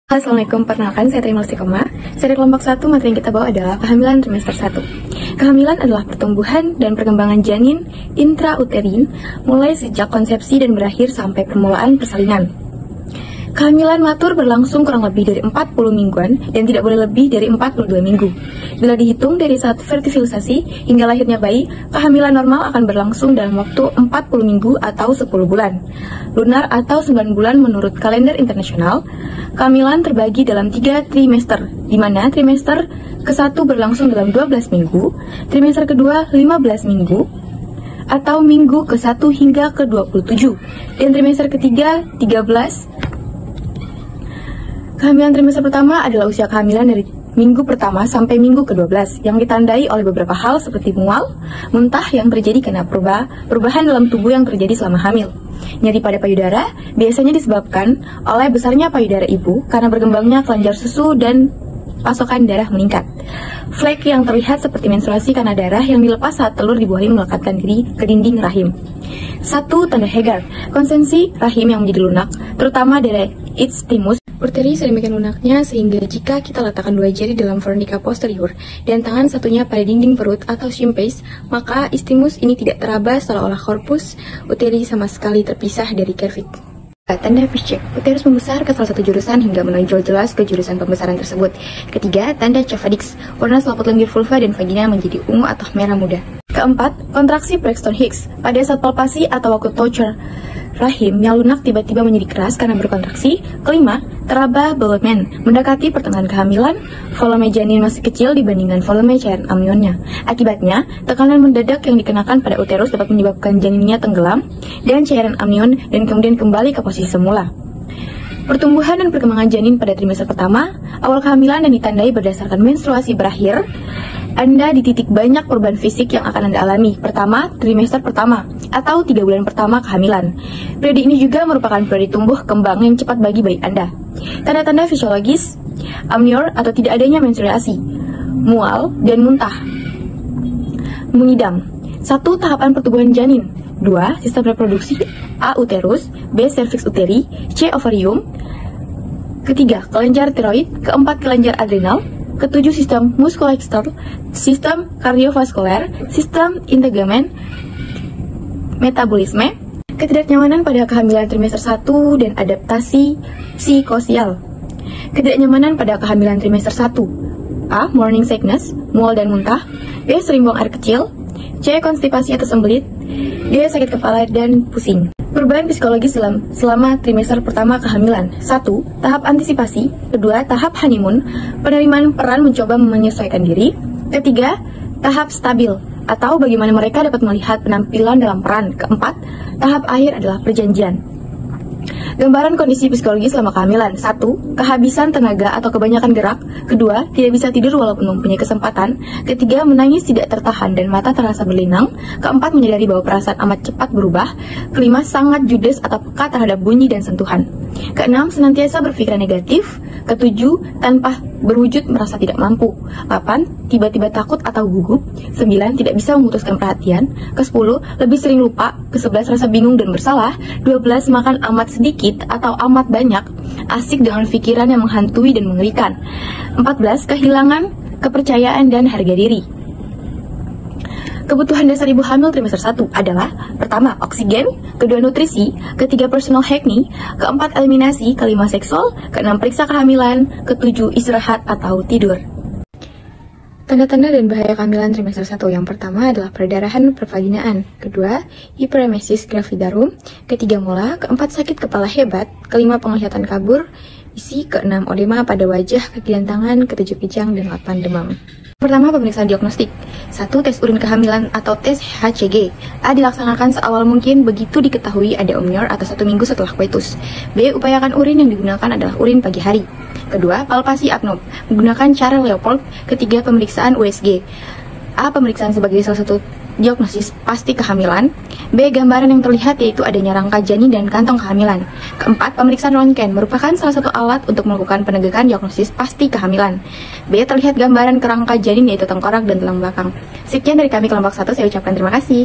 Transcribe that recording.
Assalamualaikum, perkenalkan saya Trimulsi Koma. Seri kelompok 1 materi yang kita bawa adalah kehamilan trimester 1. Kehamilan adalah pertumbuhan dan perkembangan janin intrauterin mulai sejak konsepsi dan berakhir sampai permulaan persalinan. Kehamilan matur berlangsung kurang lebih dari 40 mingguan dan tidak boleh lebih dari 42 minggu. Bila dihitung dari saat fertilisasi hingga lahirnya bayi, kehamilan normal akan berlangsung dalam waktu 40 minggu atau 10 bulan. Lunar atau 9 bulan menurut kalender internasional. Kehamilan terbagi dalam 3 trimester, di mana trimester ke-1 berlangsung dalam 12 minggu, trimester kedua 15 minggu, atau minggu ke-1 hingga ke-27, dan trimester ketiga 13. Kehamilan trimester pertama adalah usia kehamilan dari minggu pertama sampai minggu ke-12 yang ditandai oleh beberapa hal seperti mual, muntah yang terjadi karena perubahan dalam tubuh yang terjadi selama hamil. Nyeri pada payudara biasanya disebabkan oleh besarnya payudara ibu karena berkembangnya kelenjar susu dan pasokan darah meningkat. Flek yang terlihat seperti menstruasi karena darah yang dilepas saat telur dibuahi melekatkan diri ke dinding rahim. 1. Tanda Hegar, konsensi rahim yang menjadi lunak, terutama dari istimus urteri sedemikian lunaknya sehingga jika kita letakkan 2 jari dalam fornica posterior dan tangan satunya pada dinding perut atau symphysis, maka istimus ini tidak teraba seolah-olah corpus uteri sama sekali terpisah dari cervix. Tanda Fischek, uterus membesar ke salah satu jurusan hingga menonjol jelas ke jurusan pembesaran tersebut. Ketiga, tanda Chavadix, warna selaput lendir vulva dan vagina menjadi ungu atau merah muda. Keempat, kontraksi Braxton Hicks, pada saat palpasi atau waktu torture rahim yang lunak tiba-tiba menjadi keras karena berkontraksi. Kelima, teraba Bowman, mendekati pertengahan kehamilan, volume janin masih kecil dibandingkan volume cairan amnionnya. Akibatnya, tekanan mendadak yang dikenakan pada uterus dapat menyebabkan janinnya tenggelam dan cairan amnion dan kemudian kembali ke posisi semula. Pertumbuhan dan perkembangan janin pada trimester pertama, awal kehamilan dan ditandai berdasarkan menstruasi berakhir. Anda dititik banyak perubahan fisik yang akan Anda alami. Pertama, trimester pertama atau 3 bulan pertama kehamilan. Periode ini juga merupakan periode tumbuh kembang yang cepat bagi bayi Anda. Tanda-tanda fisiologis, amnior atau tidak adanya menstruasi, mual dan muntah, mengidam. 1. Tahapan pertumbuhan janin. 2. Sistem reproduksi. A. Uterus. B. Cervix uteri. C. Ovarium. Ketiga, kelenjar tiroid. Keempat, kelenjar adrenal. Ketujuh, sistem muskuloskeletal, sistem kardiovaskuler, sistem integumen, metabolisme. Ketidaknyamanan pada kehamilan trimester 1 dan adaptasi psikososial. Ketidaknyamanan pada kehamilan trimester 1. A. Morning sickness, mual dan muntah. B. Sering buang air kecil. C. Konstipasi atau sembelit. D. Sakit kepala dan pusing. Perubahan psikologis selama trimester pertama kehamilan. 1. Tahap antisipasi. 2. Tahap honeymoon, penerimaan peran mencoba menyesuaikan diri. Ketiga, tahap stabil, atau bagaimana mereka dapat melihat penampilan dalam peran. Keempat, tahap akhir adalah perjanjian. Gambaran kondisi psikologis selama kehamilan. 1. Kehabisan tenaga atau kebanyakan gerak. 2. Tidak bisa tidur walaupun mempunyai kesempatan. 3. Menangis tidak tertahan dan mata terasa berlinang. 4. Menyadari bahwa perasaan amat cepat berubah. 5. Sangat judes atau peka terhadap bunyi dan sentuhan. 6. Senantiasa berpikiran negatif. 7. Tanpa berwujud merasa tidak mampu. 8. Tiba-tiba takut atau gugup. 9. Tidak bisa memutuskan perhatian. 10. Lebih sering lupa. 11. Rasa bingung dan bersalah. 12. Makan amat sedikit atau amat banyak, asik dengan pikiran yang menghantui dan mengerikan. 14. Kehilangan kepercayaan dan harga diri. Kebutuhan dasar ibu hamil trimester 1 adalah: pertama, oksigen, kedua, nutrisi, ketiga, personal hygiene, keempat, eliminasi, kelima, seksual, keenam, periksa kehamilan, ketujuh, istirahat atau tidur. Tanda-tanda dan bahaya kehamilan trimester 1. Yang pertama adalah perdarahan pervaginaan. Kedua, hiperemesis gravidarum. Ketiga, mola. Keempat, sakit kepala hebat. Kelima, penglihatan kabur. Isi. Keenam, odema pada wajah, kaki dan tangan. Ketujuh, kejang, dan 8, demam. Pertama, pemeriksaan diagnostik. 1. Tes urin kehamilan atau tes HCG. A. Dilaksanakan seawal mungkin begitu diketahui ada amnior atau 1 minggu setelah koitus. B. Upayakan urin yang digunakan adalah urin pagi hari. Kedua, palpasi apnop menggunakan cara Leopold. Ketiga, pemeriksaan USG. A. Pemeriksaan sebagai salah satu diagnosis pasti kehamilan. B. Gambaran yang terlihat yaitu adanya rangka janin dan kantong kehamilan. Keempat, pemeriksaan röntgen merupakan salah satu alat untuk melakukan penegakan diagnosis pasti kehamilan. B. Terlihat gambaran kerangka janin yaitu tengkorak dan tulang belakang. Sekian dari kami kelompok 1, saya ucapkan terima kasih.